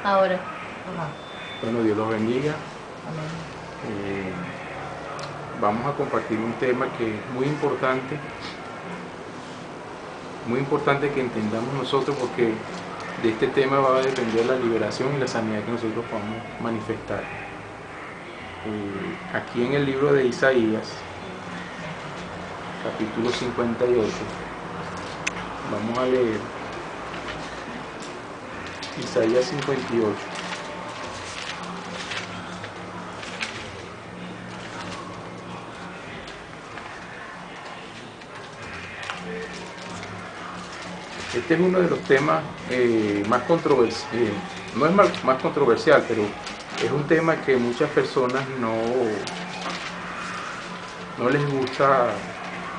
Ahora. Ajá. Bueno, Dios los bendiga. Amén. Vamos a compartir un tema que es muy importante que entendamos nosotros, porque de este tema va a depender la liberación y la sanidad que nosotros podamos manifestar. Aquí en el libro de Isaías, capítulo 58, vamos a leer Isaías 58. Este es uno de los temas más controversiales, no es más controversial, pero es un tema que muchas personas no les gusta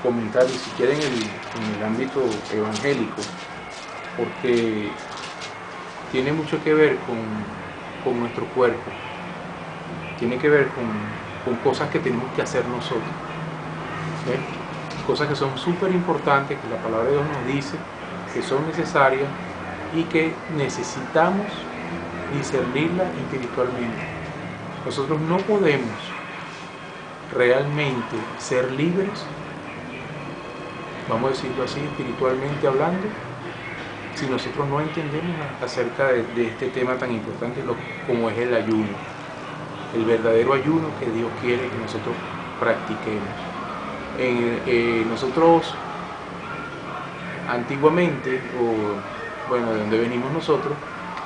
comentar, ni siquiera en el ámbito evangélico, porque tiene mucho que ver con nuestro cuerpo, tiene que ver con cosas que tenemos que hacer nosotros, ¿sí? Cosas que son súper importantes, que la palabra de Dios nos dice que son necesarias y que necesitamos discernirlas espiritualmente. Nosotros no podemos realmente ser libres, vamos a decirlo así, espiritualmente hablando, si nosotros no entendemos acerca de este tema tan importante como es el ayuno, el verdadero ayuno que Dios quiere que nosotros practiquemos. Nosotros antiguamente, o bueno, de donde venimos nosotros,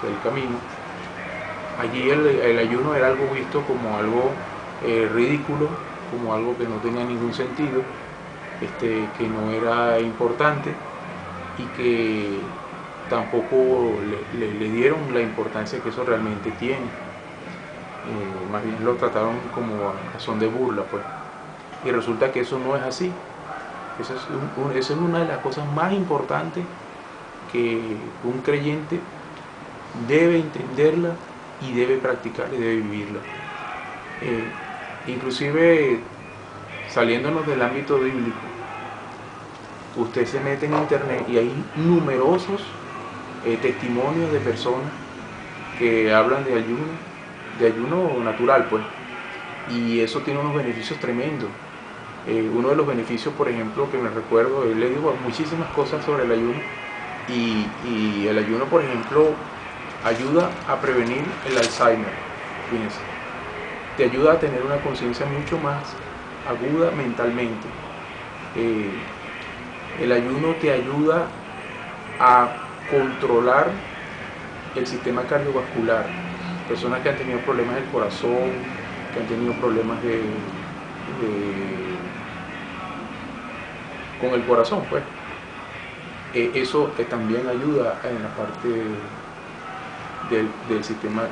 del camino, allí el ayuno era algo visto como algo ridículo, como algo que no tenía ningún sentido, que no era importante y que tampoco le dieron la importancia que eso realmente tiene. Más bien lo trataron como a son de burla, pues. Y resulta que eso no es así. Esa es una de las cosas más importantes que un creyente debe entenderla y debe practicarla y debe vivirla. Inclusive, saliéndonos del ámbito bíblico, usted se mete en internet y hay numerosos testimonios de personas que hablan de ayuno natural, pues, y eso tiene unos beneficios tremendos. Uno de los beneficios, por ejemplo, que me recuerdo, le digo muchísimas cosas sobre el ayuno, y el ayuno, por ejemplo, ayuda a prevenir el Alzheimer. Fíjense, te ayuda a tener una conciencia mucho más aguda mentalmente. El ayuno te ayuda a controlar el sistema cardiovascular. Personas que han tenido problemas del corazón, que han tenido problemas con el corazón, pues. Eso también ayuda en la parte del sistema,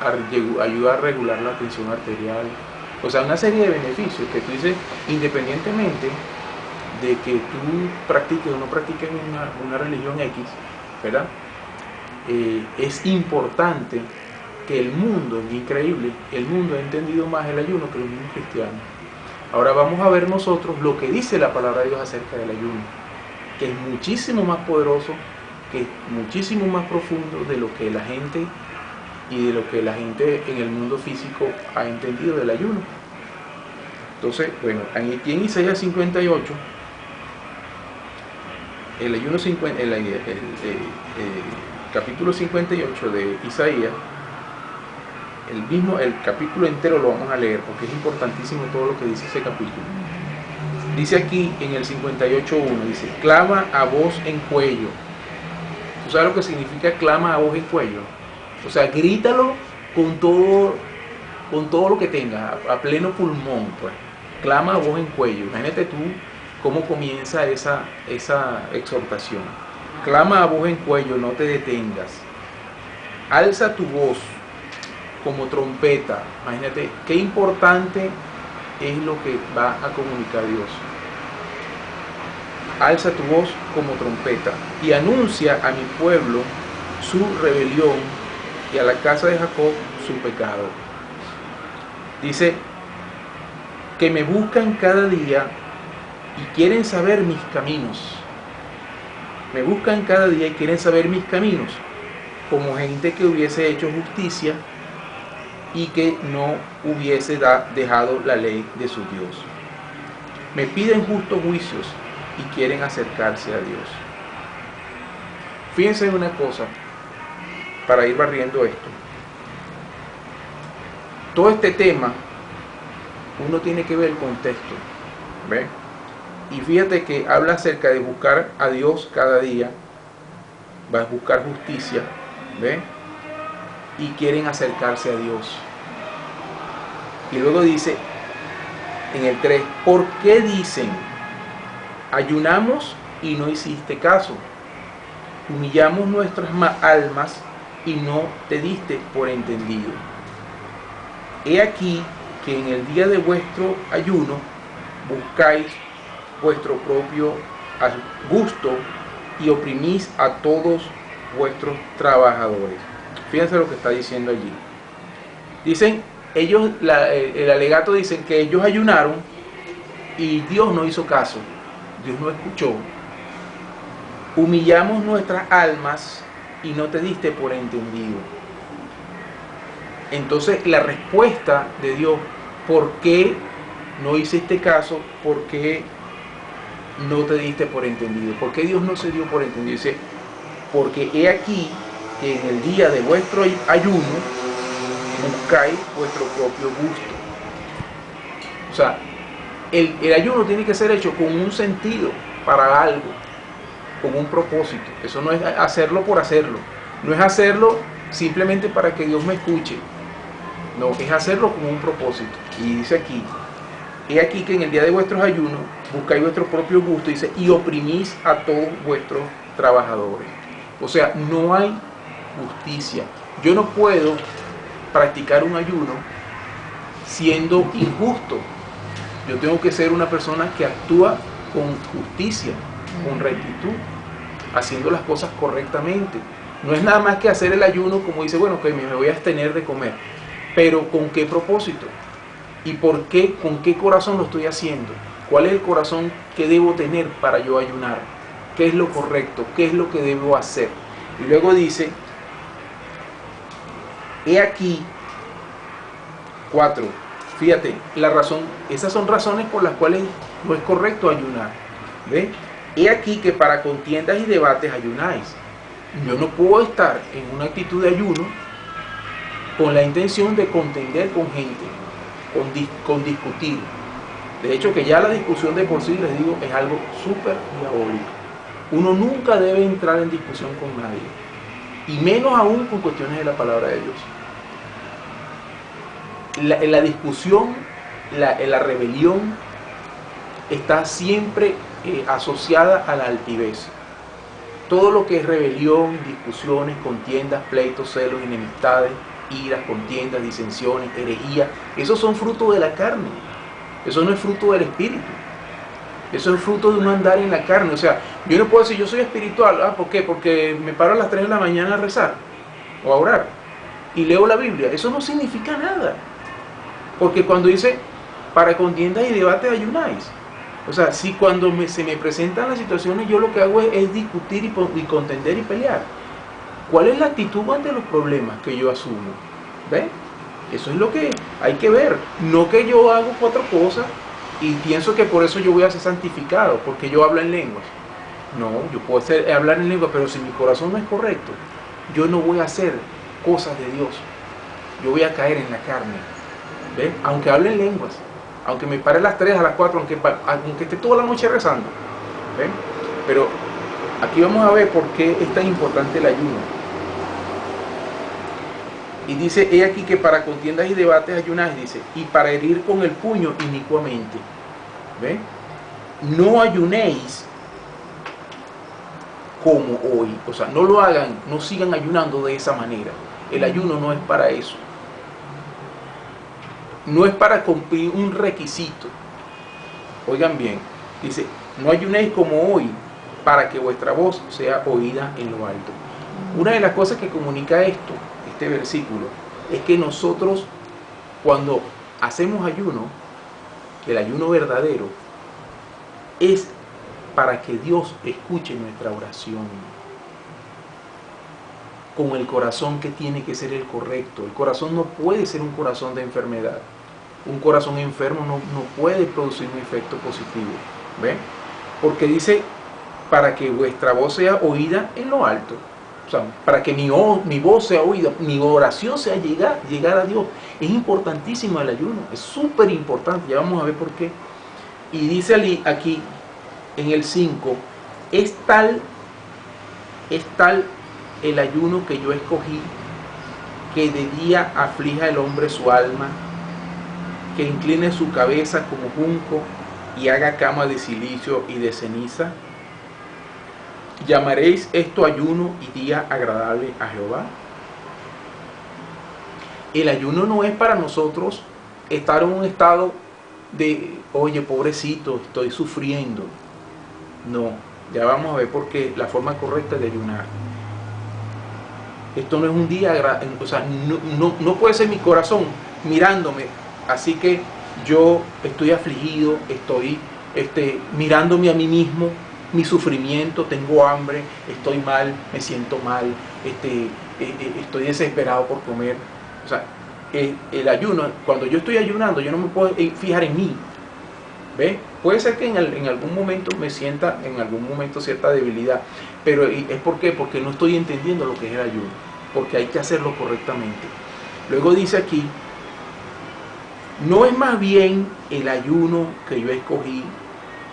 ayuda a regular la tensión arterial. O sea, una serie de beneficios que tú dices, independientemente de que tú practiques o no practiques una religión X, ¿verdad? Es importante que el mundo, es increíble, el mundo ha entendido más el ayuno que los mismos cristianos. Ahora vamos a ver nosotros lo que dice la palabra de Dios acerca del ayuno, que es muchísimo más poderoso, que es muchísimo más profundo de lo que la gente y de lo que la gente en el mundo físico ha entendido del ayuno. Entonces, bueno, aquí en Isaías 58, el ayuno capítulo 58 de Isaías, el capítulo entero lo vamos a leer porque es importantísimo todo lo que dice ese capítulo. Dice aquí en el 58:1, dice: clama a voz en cuello. ¿Tú sabes lo que significa clama a voz en cuello? O sea, grítalo con todo lo que tengas, a pleno pulmón, pues. Clama a voz en cuello. Imagínate tú cómo comienza esa exhortación. Clama a voz en cuello, no te detengas. Alza tu voz como trompeta. Imagínate qué importante es lo que va a comunicar Dios. Alza tu voz como trompeta y anuncia a mi pueblo su rebelión y a la casa de Jacob su pecado. Dice que me buscan cada día y quieren saber mis caminos. Me buscan cada día y quieren saber mis caminos. como gente que hubiese hecho justicia y que no hubiese dejado la ley de su Dios. Me piden justos juicios y quieren acercarse a Dios. Fíjense en una cosa, para ir barriendo esto. Todo este tema, uno tiene que ver el contexto, ¿ve? Y fíjate que habla acerca de buscar a Dios cada día, va a buscar justicia, ¿ve? Y quieren acercarse a Dios. Y luego dice en el 3, ¿por qué dicen? Ayunamos y no hiciste caso. Humillamos nuestras almas y no te diste por entendido. He aquí que en el día de vuestro ayuno buscáis vuestro propio gusto y oprimís a todos vuestros trabajadores. Fíjense lo que está diciendo allí. Dicen, ellos, el alegato dicen que ellos ayunaron y Dios no hizo caso, Dios no escuchó. Humillamos nuestras almas y no te diste por entendido. Entonces la respuesta de Dios, ¿por qué no hiciste caso? ¿Por qué no te diste por entendido? ¿Por qué Dios no se dio por entendido? Dice, porque he aquí que en el día de vuestro ayuno buscáis vuestro propio gusto. O sea, el ayuno tiene que ser hecho con un sentido, para algo, con un propósito. Eso no es hacerlo por hacerlo. No es hacerlo simplemente para que Dios me escuche. No, es hacerlo con un propósito. Y dice aquí, he aquí que en el día de vuestros ayunos buscáis vuestro propio gusto, dice, y oprimís a todos vuestros trabajadores. O sea, no hay justicia. Yo no puedo practicar un ayuno siendo injusto. Yo tengo que ser una persona que actúa con justicia, con rectitud, haciendo las cosas correctamente. No es nada más que hacer el ayuno como dice, bueno, que me voy a abstener de comer. Pero ¿con qué propósito? ¿Y por qué? ¿Con qué corazón lo estoy haciendo? ¿Cuál es el corazón que debo tener para yo ayunar? ¿Qué es lo correcto? ¿Qué es lo que debo hacer? Y luego dice, he aquí, 4, fíjate, la razón, esas son razones por las cuales no es correcto ayunar. ¿Ve? He aquí que para contiendas y debates ayunáis. Yo no puedo estar en una actitud de ayuno con la intención de contender con gente, con discutir. De hecho, que ya la discusión de por sí, les digo, es algo súper diabólico. Uno nunca debe entrar en discusión con nadie, y menos aún con cuestiones de la palabra de Dios. La discusión, la rebelión está siempre asociada a la altivez. Todo lo que es rebelión, discusiones, contiendas, pleitos, celos, enemistades, iras, contiendas, disensiones, herejía, esos son fruto de la carne. Eso no es fruto del espíritu. Eso es fruto de un andar en la carne. O sea, yo no puedo decir yo soy espiritual. ¿Por qué? Porque me paro a las 3 de la mañana a rezar o a orar y leo la Biblia. Eso no significa nada. Porque cuando dice para contiendas y debates ayunáis. O sea, si cuando se me presentan las situaciones yo lo que hago es discutir y contender y pelear. ¿Cuál es la actitud ante los problemas que yo asumo? ¿Ven? Eso es lo que hay que ver. No que yo hago 4 cosas y pienso que por eso yo voy a ser santificado, porque yo hablo en lenguas. No, yo puedo hablar en lenguas, pero si mi corazón no es correcto, yo no voy a hacer cosas de Dios. Yo voy a caer en la carne. ¿Ven? Aunque hable en lenguas, aunque me pare a las 3, a las 4, aunque esté toda la noche rezando. ¿Ven? Pero aquí vamos a ver por qué es tan importante el ayuno. Y dice, he aquí que para contiendas y debates ayunáis, dice, y para herir con el puño inicuamente. ¿Ven? No ayunéis como hoy. O sea, no lo hagan, no sigan ayunando de esa manera. El ayuno no es para eso. No es para cumplir un requisito. Oigan bien, dice, no ayunéis como hoy, para que vuestra voz sea oída en lo alto. Una de las cosas que comunica este versículo, es que nosotros cuando hacemos ayuno, el ayuno verdadero, es para que Dios escuche nuestra oración. con el corazón que tiene que ser el correcto. El corazón no puede ser un corazón de enfermedad. Un corazón enfermo no puede producir un efecto positivo. ¿Ven? Porque dice, para que vuestra voz sea oída en lo alto. O sea, para que mi voz sea oída, mi oración sea llegar a Dios. Es importantísimo el ayuno, es súper importante. Ya vamos a ver por qué. Y dice aquí en el 5, es tal el ayuno que yo escogí, que de día aflija el hombre su alma, que incline su cabeza como junco y haga cama de silicio y de ceniza. ¿Llamaréis esto ayuno y día agradable a Jehová? El ayuno no es para nosotros estar en un estado de, oye, pobrecito, estoy sufriendo. No, ya vamos a ver por qué, la forma correcta de ayunar. Esto no es un día, o sea, no puede ser mi corazón mirándome, así que yo estoy afligido, estoy mirándome a mí mismo, mi sufrimiento, tengo hambre, estoy mal, me siento mal, estoy desesperado por comer. O sea, el ayuno, cuando yo estoy ayunando, yo no me puedo fijar en mí. ¿Ve? Puede ser que en algún momento me sienta, en algún momento cierta debilidad, pero ¿es por qué? Porque no estoy entendiendo lo que es el ayuno, porque hay que hacerlo correctamente. Luego dice aquí, no es más bien el ayuno que yo escogí,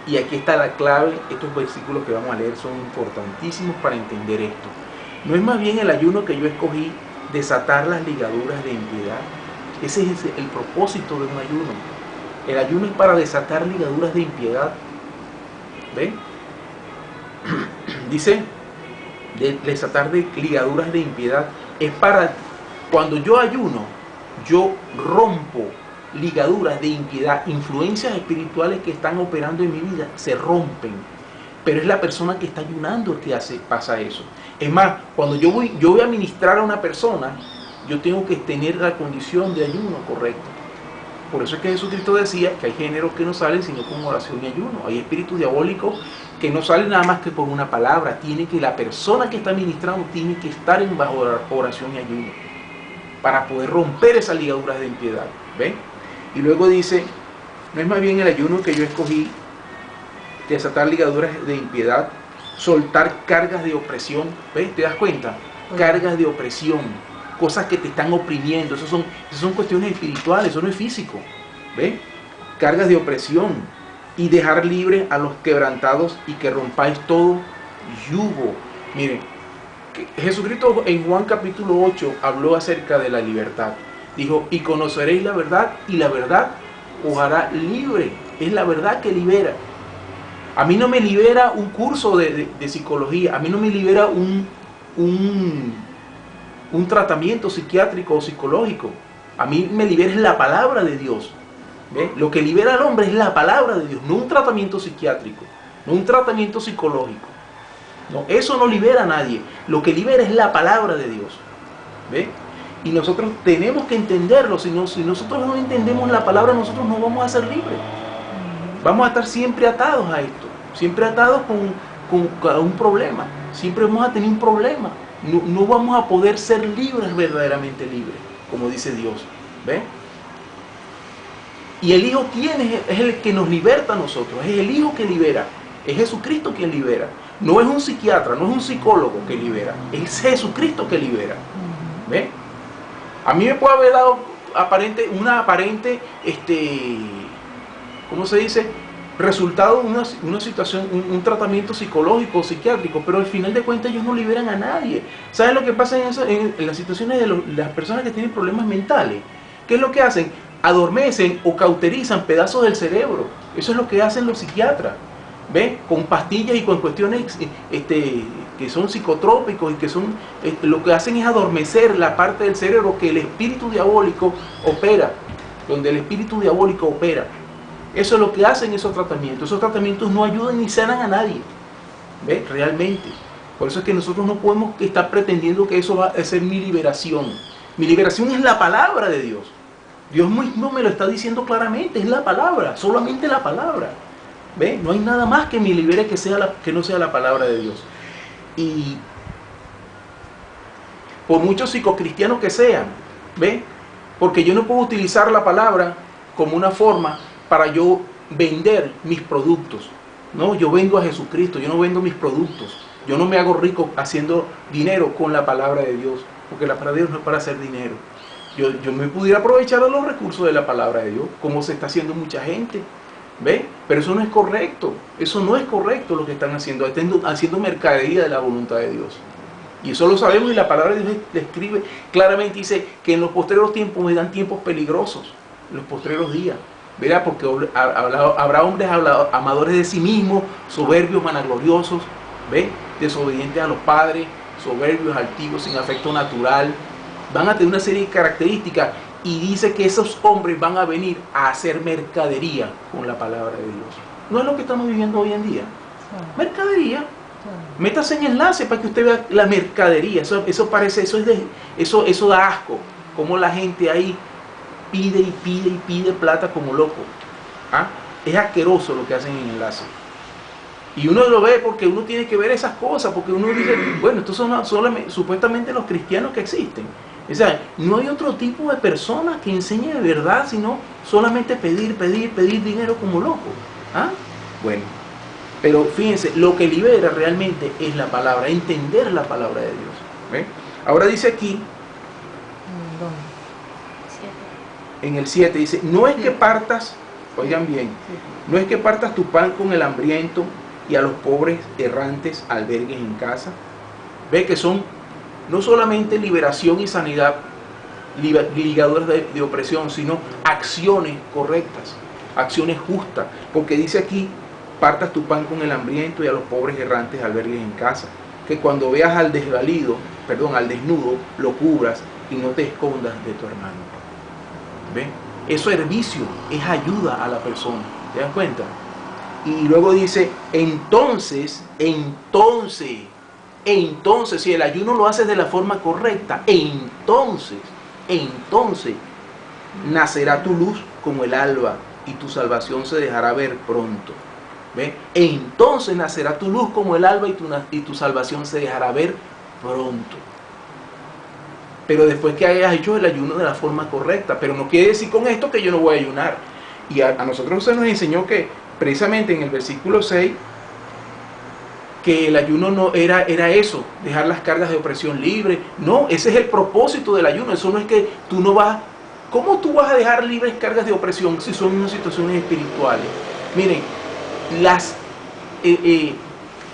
y aquí está la clave. Estos versículos que vamos a leer son importantísimos para entender esto. No es más bien el ayuno que yo escogí desatar las ligaduras de impiedad. Ese es el propósito de un ayuno. El ayuno es para desatar ligaduras de impiedad. ¿Ven? Dice, desatar ligaduras de impiedad. Es para, cuando yo ayuno, yo rompo ligaduras de impiedad, influencias espirituales que están operando en mi vida, se rompen. Pero es la persona que está ayunando el que pasa eso. Es más, cuando yo voy a ministrar a una persona, yo tengo que tener la condición de ayuno correcta. Por eso es que Jesucristo decía que hay géneros que no salen sino con oración y ayuno. Hay espíritus diabólicos que no salen nada más que por una palabra. Tiene que la persona que está ministrando tiene que estar en bajo oración y ayuno para poder romper esas ligaduras de impiedad. ¿Ven? Y luego dice, no es más bien el ayuno que yo escogí, desatar ligaduras de impiedad, soltar cargas de opresión. ¿Ves? ¿Te das cuenta? Cargas de opresión, cosas que te están oprimiendo. Esas son cuestiones espirituales, eso no es físico. ¿Ves? Cargas de opresión. Y dejar libre a los quebrantados y que rompáis todo yugo. Miren, Jesucristo en Juan capítulo 8 habló acerca de la libertad. Dijo, y conoceréis la verdad, y la verdad os hará libre. Es la verdad que libera. A mí no me libera un curso de psicología, a mí no me libera un tratamiento psiquiátrico o psicológico. A mí me libera la palabra de Dios. ¿Ve? Lo que libera al hombre es la palabra de Dios, no un tratamiento psiquiátrico, no un tratamiento psicológico. No, eso no libera a nadie. Lo que libera es la palabra de Dios. ¿Ve? Y nosotros tenemos que entenderlo. Si nosotros no entendemos la palabra, nosotros no vamos a ser libres. Vamos a estar siempre atados a esto. Siempre atados con un problema. Siempre vamos a tener un problema. No vamos a poder ser libres, verdaderamente libres, como dice Dios. ¿Ve? Y el Hijo, ¿quién es el que nos liberta a nosotros? Es el Hijo que libera. Es Jesucristo quien libera. No es un psiquiatra, no es un psicólogo que libera. Es Jesucristo que libera. ¿Ve? A mí me puede haber dado una aparente, ¿cómo se dice? Resultado de una situación, un tratamiento psicológico o psiquiátrico, pero al final de cuentas ellos no liberan a nadie. ¿Saben lo que pasa en las situaciones de las personas que tienen problemas mentales? ¿Qué es lo que hacen? Adormecen o cauterizan pedazos del cerebro. Eso es lo que hacen los psiquiatras. ¿Ven? Con pastillas y con cuestiones que son psicotrópicos y que son lo que hacen es adormecer la parte del cerebro que el espíritu diabólico opera, donde el espíritu diabólico opera. Eso es lo que hacen esos tratamientos. Esos tratamientos no ayudan ni sanan a nadie. ¿Ven? Realmente. Por eso es que nosotros no podemos estar pretendiendo que eso va a ser mi liberación. Mi liberación es la palabra de Dios. Dios mismo me lo está diciendo claramente, es la palabra, solamente la palabra. ¿Ve? No hay nada más que me libere que no sea la palabra de Dios. Y por muchos psicocristianos que sean, ¿ve? Porque yo no puedo utilizar la palabra como una forma para yo vender mis productos. No, yo vendo a Jesucristo, yo no vendo mis productos. Yo no me hago rico haciendo dinero con la palabra de Dios, porque la palabra de Dios no es para hacer dinero. Yo me pudiera aprovechar de los recursos de la palabra de Dios, como se está haciendo mucha gente, ¿ve? Pero eso no es correcto, eso no es correcto lo que están haciendo mercadería de la voluntad de Dios. Y eso lo sabemos y la palabra de Dios describe claramente, dice que en los postreros tiempos me dan tiempos peligrosos, en los postreros días. ¿Verdad? Porque habrá hombres amadores de sí mismos, soberbios, vanagloriosos, ¿ve? Desobedientes a los padres, soberbios, altivos, sin afecto natural. Van a tener una serie de características y dice que esos hombres van a venir a hacer mercadería con la palabra de Dios. ¿No es lo que estamos viviendo hoy en día? Mercadería. Métase en enlace para que usted vea la mercadería. Eso da asco. Como la gente ahí pide y pide y pide plata como loco. ¿Ah? Es asqueroso lo que hacen en enlace. Y uno lo ve porque uno tiene que ver esas cosas, porque uno dice, bueno, estos son supuestamente los cristianos que existen. O sea, no hay otro tipo de persona que enseñe de verdad, sino solamente pedir dinero como loco. ¿Ah? Bueno, pero fíjense, lo que libera realmente es la palabra, entender la palabra de Dios. ¿Ve? Ahora dice aquí, en el 7 dice, no es que partas, oigan bien, no es que partas tu pan con el hambriento y a los pobres errantes albergues en casa. Ve que son no solamente liberación y sanidad, ligaduras de opresión, sino acciones correctas, acciones justas, porque dice aquí, partas tu pan con el hambriento y a los pobres errantes albergues en casa, que cuando veas al desvalido, al desnudo, lo cubras y no te escondas de tu hermano. ¿Ven? Eso es servicio, es ayuda a la persona. ¿Te das cuenta? Y luego dice, entonces, si el ayuno lo haces de la forma correcta, entonces, nacerá tu luz como el alba y tu salvación se dejará ver pronto. ¿Ven? Entonces nacerá tu luz como el alba y tu salvación se dejará ver pronto. Pero después que hayas hecho el ayuno de la forma correcta. Pero no quiere decir con esto que yo no voy a ayunar. Y a nosotros se nos enseñó que precisamente en el versículo 6 que el ayuno no era eso, dejar las cargas de opresión libre. No, ese es el propósito del ayuno. Eso no es que tú no vas... ¿Cómo tú vas a dejar libres cargas de opresión si son unas situaciones espirituales? Miren,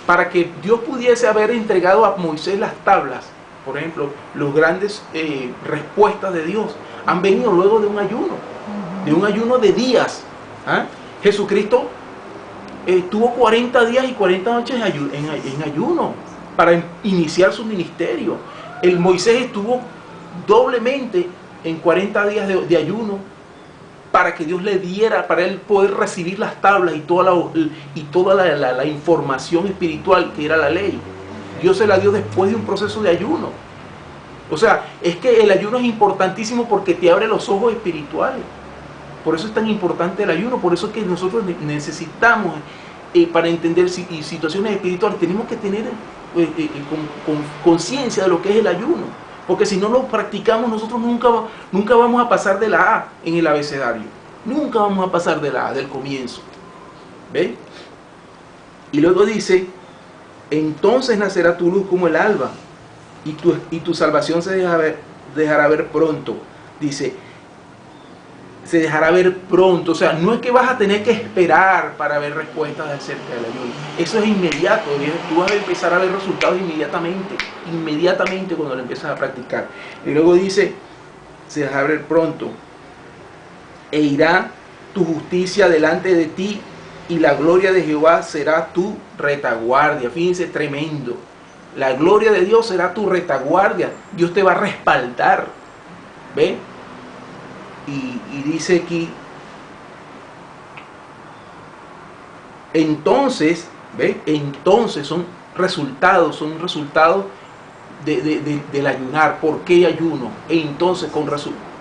para que Dios pudiese haber entregado a Moisés las tablas, por ejemplo, los grandes respuestas de Dios han venido luego de un ayuno de días. ¿Ah? Jesucristo tuvo 40 días y 40 noches en ayuno para iniciar su ministerio. El Moisés estuvo doblemente en 40 días de ayuno para que Dios le diera, para él poder recibir las tablas y toda la información espiritual que era la ley. Dios se la dio después de un proceso de ayuno. O sea, es que el ayuno es importantísimo porque te abre los ojos espirituales. Por eso es tan importante el ayuno, por eso es que nosotros necesitamos, para entender situaciones espirituales, tenemos que tener conciencia de lo que es el ayuno. Porque si no lo practicamos, nosotros nunca vamos a pasar de la A en el abecedario. Nunca vamos a pasar de la A, del comienzo. ¿Ve? Y luego dice, entonces nacerá tu luz como el alba y tu salvación se dejará ver pronto. Dice, se dejará ver pronto. O sea, no es que vas a tener que esperar para ver respuestas acerca del ayuno. Eso es inmediato. Tú vas a empezar a ver resultados inmediatamente cuando lo empiezas a practicar. Y luego dice, se dejará ver pronto. E irá tu justicia delante de ti y la gloria de Jehová será tu retaguardia. Fíjense, tremendo. La gloria de Dios será tu retaguardia. Dios te va a respaldar. ¿Ve? Y dice aquí, entonces, ¿ve? Entonces son resultados del ayunar. ¿Por qué ayuno? Entonces,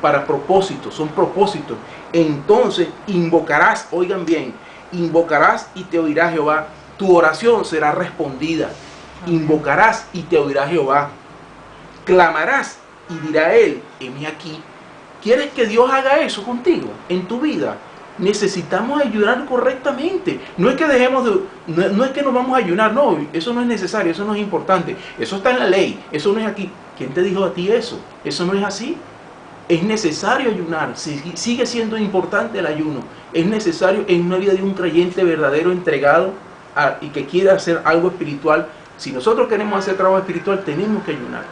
para propósitos, son propósitos. Entonces invocarás, oigan bien, invocarás y te oirá Jehová. Tu oración será respondida. Invocarás y te oirá Jehová. clamarás y dirá él, heme aquí. ¿Quieres que Dios haga eso contigo en tu vida? Necesitamos ayunar correctamente. No es que dejemos de, no es que nos vamos a ayunar, no, eso no es necesario, eso no es importante, eso está en la ley, eso no es aquí. ¿Quién te dijo a ti eso? Eso no es así. Es necesario ayunar, sigue siendo importante el ayuno. Es necesario en una vida de un creyente verdadero, entregado y que quiera hacer algo espiritual. Si nosotros queremos hacer trabajo espiritual, tenemos que ayunar.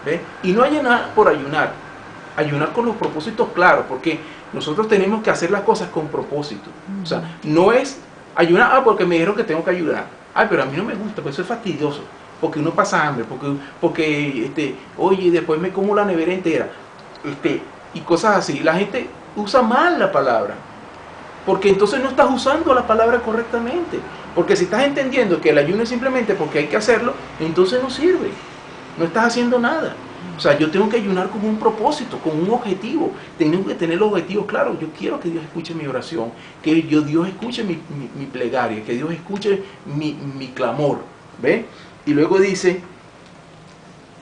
¿Ve? Y no ayunar por ayunar, ayunar con los propósitos claros, porque nosotros tenemos que hacer las cosas con propósito. O sea, no es ayunar, porque me dijeron que tengo que ayudar. Ay, pero a mí no me gusta, pues eso es fastidioso, porque uno pasa hambre, porque oye, después me como la nevera entera. Y cosas así. La gente usa mal la palabra, porque entonces no estás usando la palabra correctamente. Porque si estás entendiendo que el ayuno es simplemente porque hay que hacerlo, entonces no sirve, no estás haciendo nada. O sea, yo tengo que ayunar con un propósito, con un objetivo. Tengo que tener los objetivos claros. Yo quiero que Dios escuche mi oración, que Dios escuche mi plegaria, que Dios escuche mi clamor. ¿Ve? Y luego dice,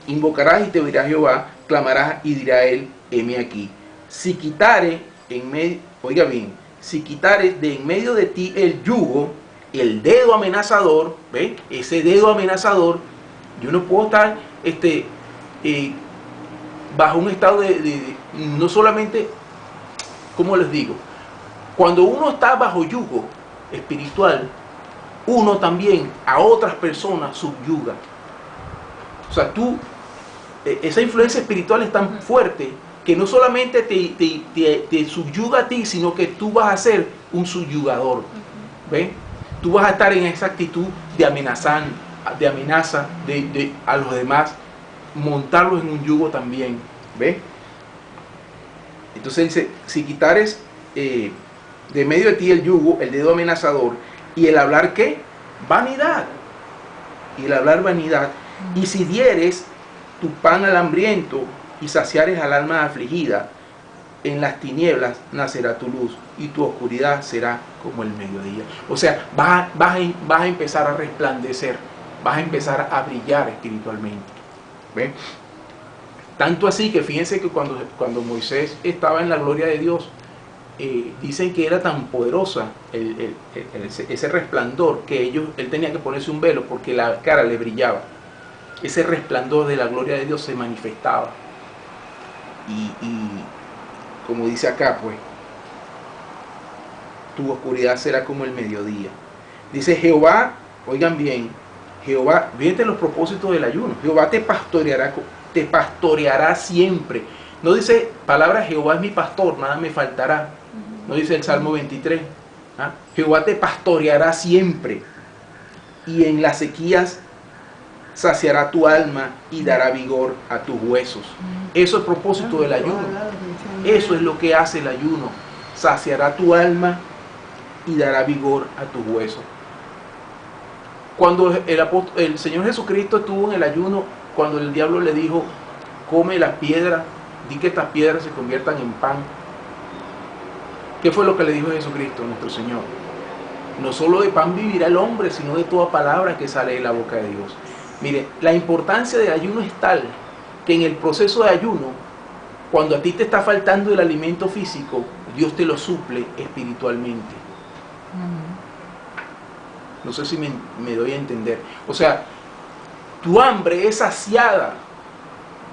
invocarás y te oirá Jehová, clamarás y dirá él, heme aquí. Si quitare en medio, oiga bien, si quitare de en medio de ti el yugo, el dedo amenazador, ¿ve? Ese dedo amenazador, yo no puedo estar bajo un estado no solamente, ¿cómo les digo? Cuando uno está bajo yugo espiritual, uno también a otras personas subyuga. O sea, esa influencia espiritual es tan fuerte que no solamente te subyuga a ti, sino que tú vas a ser un subyugador. ¿Ves? Tú vas a estar en esa actitud de amenaza a los demás, montarlos en un yugo también. ¿Ves? Entonces dice, si quitares de medio de ti el yugo, el dedo amenazador, y el hablar ¿qué? Vanidad. Y el hablar vanidad. Y si dieres tu pan al hambriento y saciares al alma afligida, en las tinieblas nacerá tu luz y tu oscuridad será como el mediodía. O sea, vas a empezar a resplandecer, vas a empezar a brillar espiritualmente. ¿Ven? Tanto así que fíjense que cuando Moisés estaba en la gloria de Dios, dicen que era tan poderosa ese resplandor que él tenía que ponerse un velo porque la cara le brillaba. Ese resplandor de la gloria de Dios se manifestaba. Y como dice acá, pues, tu oscuridad será como el mediodía. Dice Jehová, oigan bien, Jehová, fíjate los propósitos del ayuno. Jehová te pastoreará siempre. No dice palabra Jehová es mi pastor, nada me faltará. No dice el Salmo 23. ¿Ah? Jehová te pastoreará siempre. Y en las sequías saciará tu alma y dará vigor a tus huesos. Eso es el propósito del ayuno. Eso es lo que hace el ayuno. Saciará tu alma y dará vigor a tus huesos. Cuando el Señor Jesucristo estuvo en el ayuno, cuando el diablo le dijo, come las piedras, di que estas piedras se conviertan en pan. ¿Qué fue lo que le dijo Jesucristo, nuestro Señor? No solo de pan vivirá el hombre, sino de toda palabra que sale de la boca de Dios. Mire, la importancia del ayuno es tal que en el proceso de ayuno, cuando a ti te está faltando el alimento físico, Dios te lo suple espiritualmente. No sé si me doy a entender. O sea, tu hambre es saciada.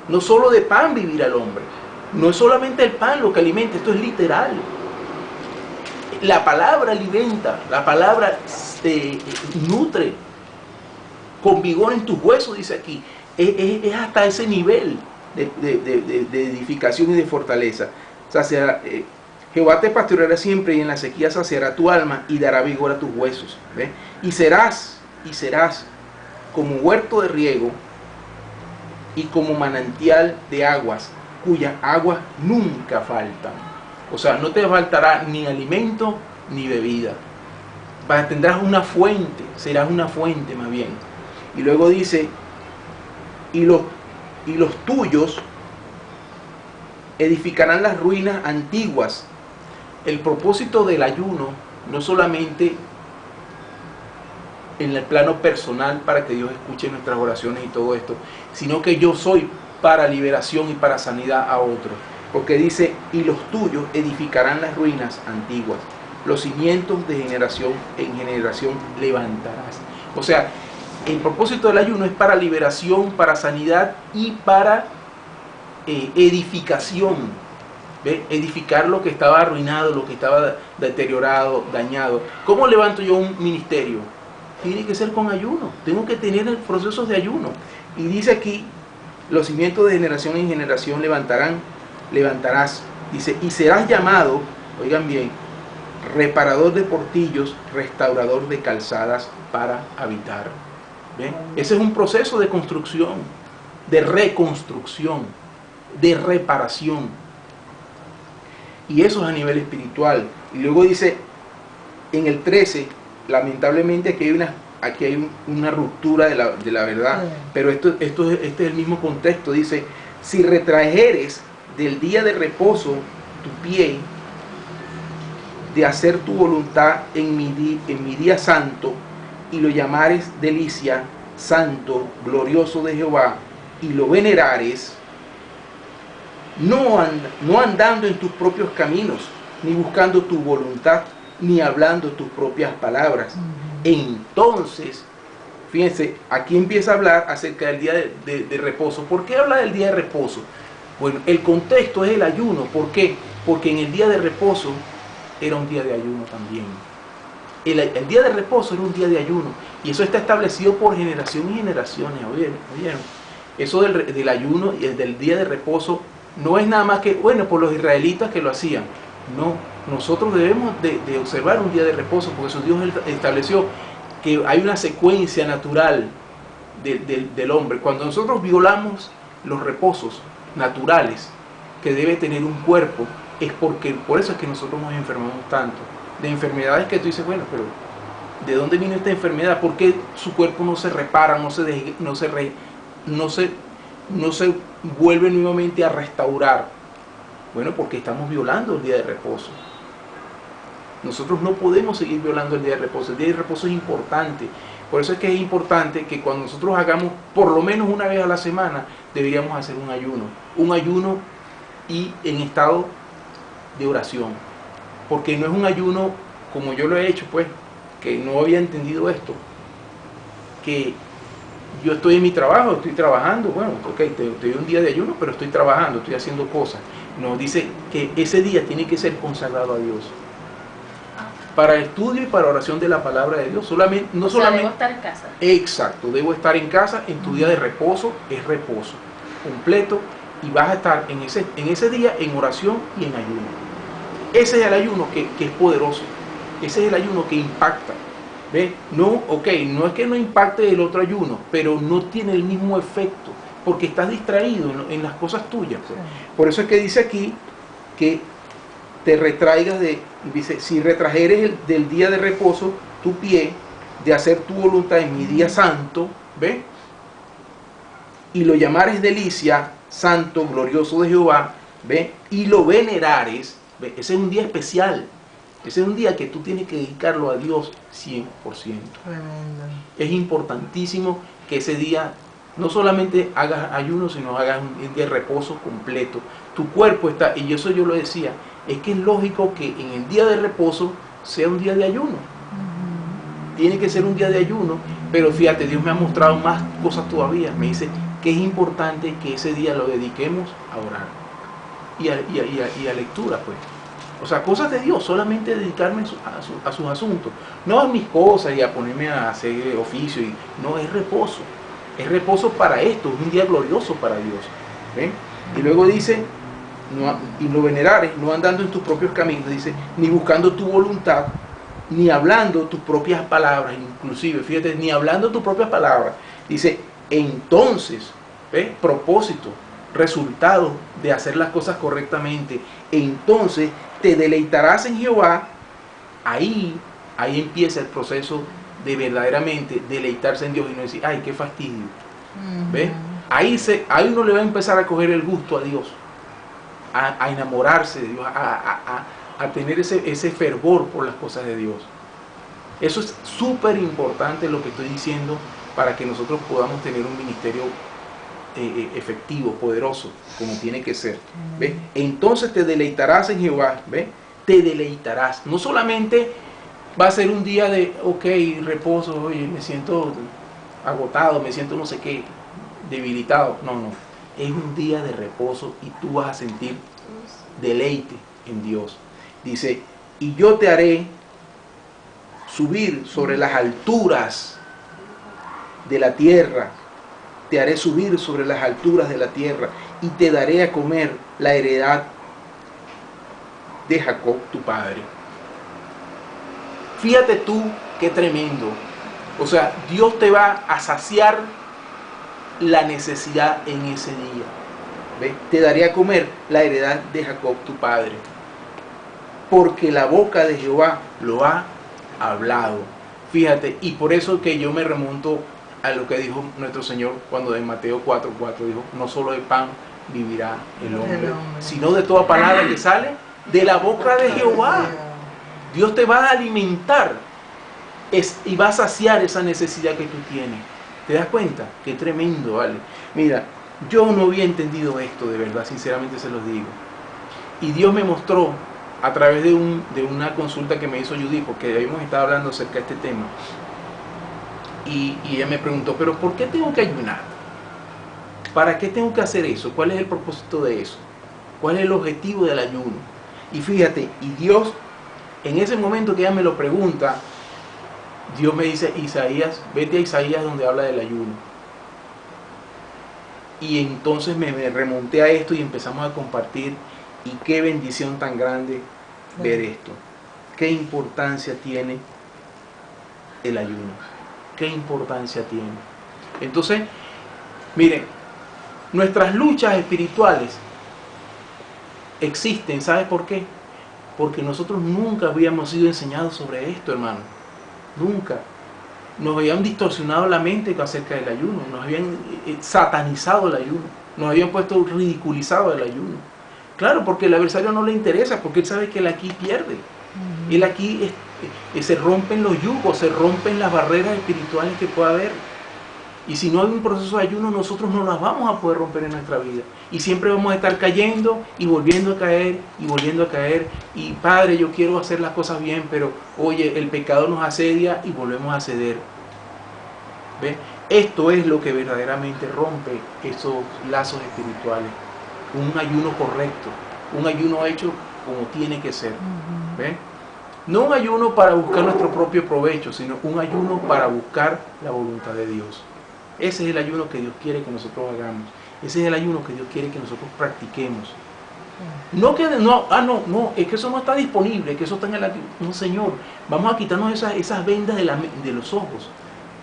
No solo de pan vivirá el hombre. No es solamente el pan lo que alimenta, esto es literal. La palabra alimenta, la palabra te nutre con vigor en tus huesos, dice aquí. Es hasta ese nivel de edificación y de fortaleza. Jehová te pastoreará siempre y en la sequía saciará tu alma y dará vigor a tus huesos. ¿Ve? Y serás como huerto de riego y como manantial de aguas, cuyas aguas nunca faltan. O sea, no te faltará ni alimento ni bebida. Tendrás una fuente, serás una fuente más bien. Y luego dice, y los tuyos edificarán las ruinas antiguas. El propósito del ayuno no solamente en el plano personal para que Dios escuche nuestras oraciones y todo esto, sino que yo soy para liberación y para sanidad a otros. Porque dice, y los tuyos edificarán las ruinas antiguas, los cimientos de generación en generación levantarás. O sea, el propósito del ayuno es para liberación, para sanidad y para edificación. ¿Ve? Edificar lo que estaba arruinado, lo que estaba deteriorado, dañado. ¿Cómo levanto yo un ministerio? Tiene que ser con ayuno. Tengo que tener procesos de ayuno. Y dice aquí, los cimientos de generación en generación levantarás. Dice, y serás llamado, oigan bien, reparador de portillos, restaurador de calzadas para habitar. ¿Ven? Ese es un proceso de construcción, de reconstrucción, de reparación. Y eso es a nivel espiritual. Y luego dice, en el 13, lamentablemente aquí hay una ruptura de la verdad, pero este es el mismo contexto. Dice, si retrajeres del día de reposo tu pie, de hacer tu voluntad en mi día santo, y lo llamares delicia, santo, glorioso de Jehová, y lo venerares, no andando en tus propios caminos, ni buscando tu voluntad, ni hablando tus propias palabras. Entonces, fíjense, aquí empieza a hablar acerca del día de reposo. ¿Por qué habla del día de reposo? Bueno, el contexto es el ayuno. ¿Por qué? Porque en el día de reposo era un día de ayuno también. El día de reposo era un día de ayuno. Y eso está establecido por generación y generaciones. ¿Oyeron? Eso del ayuno y el del día de reposo no es nada más que, bueno, por los israelitas que lo hacían. No, nosotros debemos de observar un día de reposo, porque eso Dios estableció que hay una secuencia natural del hombre. Cuando nosotros violamos los reposos naturales que debe tener un cuerpo, es porque por eso es que nosotros nos enfermamos tanto. De enfermedades que tú dices, bueno, pero ¿de dónde viene esta enfermedad? ¿Por qué su cuerpo no se repara, no se vuelve nuevamente a restaurar? Bueno, porque estamos violando el día de reposo. Nosotros no podemos seguir violando el día de reposo. El día de reposo es importante. Por eso es que es importante que cuando nosotros hagamos por lo menos una vez a la semana, deberíamos hacer un ayuno. Un ayuno y en estado de oración. Porque no es un ayuno como yo lo he hecho, pues, que no había entendido esto. Que yo estoy en mi trabajo, estoy trabajando, bueno, ok, te doy un día de ayuno, pero estoy trabajando, estoy haciendo cosas. Nos dice que ese día tiene que ser consagrado a Dios. Para estudio y para oración de la palabra de Dios. Solamente, no solamente. Debo estar en casa. Exacto, debo estar en casa. En tu día de reposo es reposo completo y vas a estar en ese día en oración y en ayuno. Ese es el ayuno que es poderoso. Ese es el ayuno que impacta. ¿Ve? No, no es que no impacte el otro ayuno, pero no tiene el mismo efecto, porque estás distraído en las cosas tuyas. Pues. Por eso es que dice aquí que te retraigas dice, si retrajeres del día de reposo tu pie, de hacer tu voluntad en mi día santo, ¿ve? Y lo llamares delicia, santo, glorioso de Jehová, ¿ve? Y lo venerares, ¿ve? Ese es un día especial. Ese es un día que tú tienes que dedicarlo a Dios 100%. Tremendo. Es importantísimo que ese día no solamente hagas ayuno, sino hagas un día de reposo completo. Tu cuerpo está, y eso yo lo decía, es que es lógico que en el día de reposo sea un día de ayuno. Tiene que ser un día de ayuno, pero fíjate, Dios me ha mostrado más cosas todavía. Me dice que es importante que ese día lo dediquemos a orar y a lectura, pues. O sea, cosas de Dios, solamente dedicarme a sus asuntos. No a mis cosas y a ponerme a hacer oficio. No, es reposo. Es reposo para esto, es un día glorioso para Dios. ¿Ven? Y luego dice, y lo venerares, no andando en tus propios caminos, dice, ni buscando tu voluntad, ni hablando tus propias palabras, inclusive, fíjate, ni hablando tus propias palabras. Dice, entonces, ¿ves? Propósito, resultado de hacer las cosas correctamente. Entonces te deleitarás en Jehová. Ahí empieza el proceso de verdaderamente deleitarse en Dios y no decir, ay, qué fastidio. ¿Ves? Ahí uno le va a empezar a coger el gusto a Dios, a enamorarse de Dios, a tener ese fervor por las cosas de Dios. Eso es súper importante lo que estoy diciendo para que nosotros podamos tener un ministerio efectivo, poderoso, como tiene que ser. ¿Ves? Entonces te deleitarás en Jehová. ¿Ves? Te deleitarás. No solamente va a ser un día de, ok, reposo, oye, me siento agotado, me siento no sé qué, debilitado. No, no. Es un día de reposo y tú vas a sentir deleite en Dios. Dice, y yo te haré subir sobre las alturas de la tierra. Te haré subir sobre las alturas de la tierra y te daré a comer la heredad de Jacob tu padre. Fíjate tú qué tremendo. O sea, Dios te va a saciar la necesidad en ese día. ¿Ves? Te daré a comer la heredad de Jacob tu padre. Porque la boca de Jehová lo ha hablado. Fíjate, y por eso que yo me remonto a lo que dijo nuestro Señor cuando en Mateo 4:4 dijo, no solo de pan vivirá el hombre, sino de toda palabra que sale de la boca de Jehová. Dios te va a alimentar y va a saciar esa necesidad que tú tienes. ¿Te das cuenta? Qué tremendo, ¿vale? Mira, yo no había entendido esto, de verdad, sinceramente se los digo. Y Dios me mostró a través de una consulta que me hizo Judy, porque habíamos estado hablando acerca de este tema. Y ella me preguntó, ¿pero por qué tengo que ayunar? ¿Para qué tengo que hacer eso? ¿Cuál es el propósito de eso? ¿Cuál es el objetivo del ayuno? Y fíjate, y Dios, en ese momento que ella me lo pregunta, Dios me dice, Isaías, vete a Isaías donde habla del ayuno. Y entonces me remonté a esto y empezamos a compartir. Y qué bendición tan grande ver esto. Qué importancia tiene el ayuno. Qué importancia tiene. Entonces, miren, nuestras luchas espirituales existen. ¿Sabes por qué? Porque nosotros nunca habíamos sido enseñados sobre esto, hermano. Nunca. Nos habían distorsionado la mente acerca del ayuno. Nos habían satanizado el ayuno. Nos habían puesto ridiculizado el ayuno. Claro, porque el adversario no le interesa, porque él sabe que él aquí pierde. Él aquí se rompen los yugos, se rompen las barreras espirituales que pueda haber. Y si no hay un proceso de ayuno, nosotros no las vamos a poder romper en nuestra vida. Y siempre vamos a estar cayendo y volviendo a caer y volviendo a caer. Y Padre, yo quiero hacer las cosas bien, pero oye, el pecado nos asedia y volvemos a ceder. ¿Ve? Esto es lo que verdaderamente rompe esos lazos espirituales. Un ayuno correcto, un ayuno hecho como tiene que ser. ¿Ve? No un ayuno para buscar nuestro propio provecho, sino un ayuno para buscar la voluntad de Dios. Ese es el ayuno que Dios quiere que nosotros hagamos. Ese es el ayuno que Dios quiere que nosotros practiquemos. No que no, es que eso no está disponible, que eso está en el ayuno. No, Señor, vamos a quitarnos esas vendas de los ojos.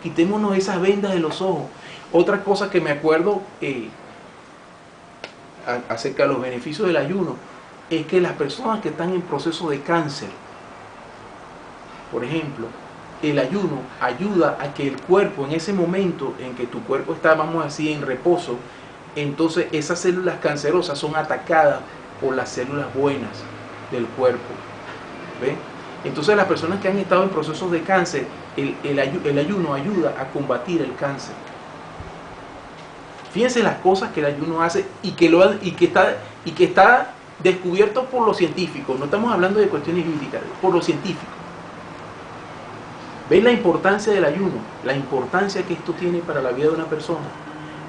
Quitémonos esas vendas de los ojos. Otra cosa que me acuerdo acerca de los beneficios del ayuno es que las personas que están en proceso de cáncer, por ejemplo, el ayuno ayuda a que el cuerpo, en ese momento en que tu cuerpo está, vamos a decir, en reposo, entonces esas células cancerosas son atacadas por las células buenas del cuerpo. ¿Ve? Entonces las personas que han estado en procesos de cáncer, el ayuno ayuda a combatir el cáncer. Fíjense las cosas que el ayuno hace y que está descubierto por los científicos. No estamos hablando de cuestiones bíblicas, por los científicos. ¿Ven la importancia del ayuno? La importancia que esto tiene para la vida de una persona.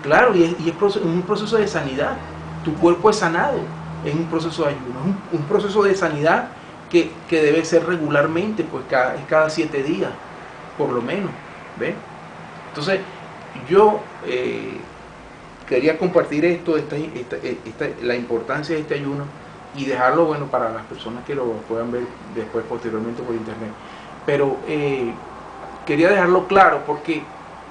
Claro, y es un proceso de sanidad. Tu cuerpo es sanado en un proceso de ayuno. Es un proceso de sanidad que debe ser regularmente, pues cada 7 días, por lo menos. ¿Ven? Entonces, yo quería compartir esto, la importancia de este ayuno y dejarlo, bueno, para las personas que lo puedan ver después, posteriormente por internet. Pero quería dejarlo claro porque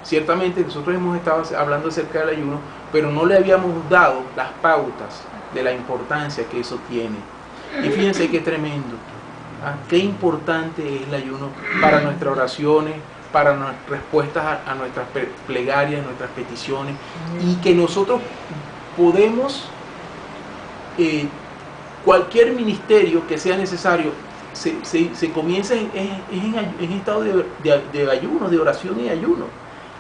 ciertamente nosotros hemos estado hablando acerca del ayuno, pero no le habíamos dado las pautas de la importancia que eso tiene. Y fíjense qué tremendo, qué importante es el ayuno para nuestras oraciones, para nuestras respuestas a nuestras plegarias, nuestras peticiones, y que nosotros podemos, cualquier ministerio que sea necesario, se comienza en estado de ayuno, de oración y ayuno.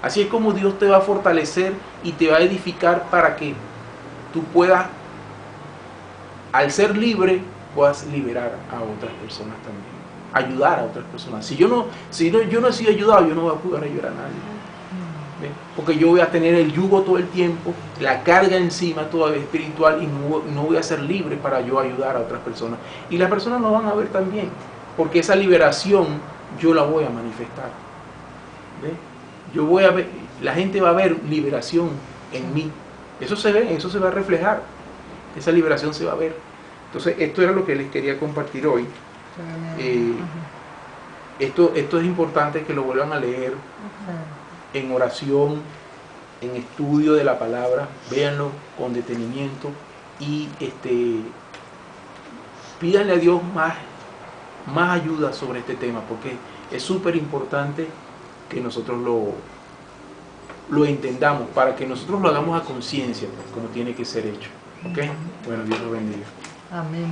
Así es como Dios te va a fortalecer y te va a edificar para que tú puedas, al ser libre, puedas liberar a otras personas también, ayudar a otras personas. Si yo no he sido ayudado, yo no voy a poder ayudar a nadie. ¿Ven? Porque yo voy a tener el yugo todo el tiempo, la carga encima toda espiritual, y no voy a ser libre para yo ayudar a otras personas. Y las personas lo van a ver también, porque esa liberación yo la voy a manifestar. ¿Ven? Yo voy a ver, la gente va a ver liberación en mí. Eso se ve, eso se va a reflejar. Esa liberación se va a ver. Entonces, esto era lo que les quería compartir hoy. Esto es importante que lo vuelvan a leer en oración, en estudio de la palabra. Véanlo con detenimiento y pídanle a Dios más ayuda sobre este tema, porque es súper importante que nosotros lo entendamos, para que nosotros lo hagamos a conciencia, como tiene que ser hecho. ¿Ok? Bueno, Dios lo bendiga. Amén.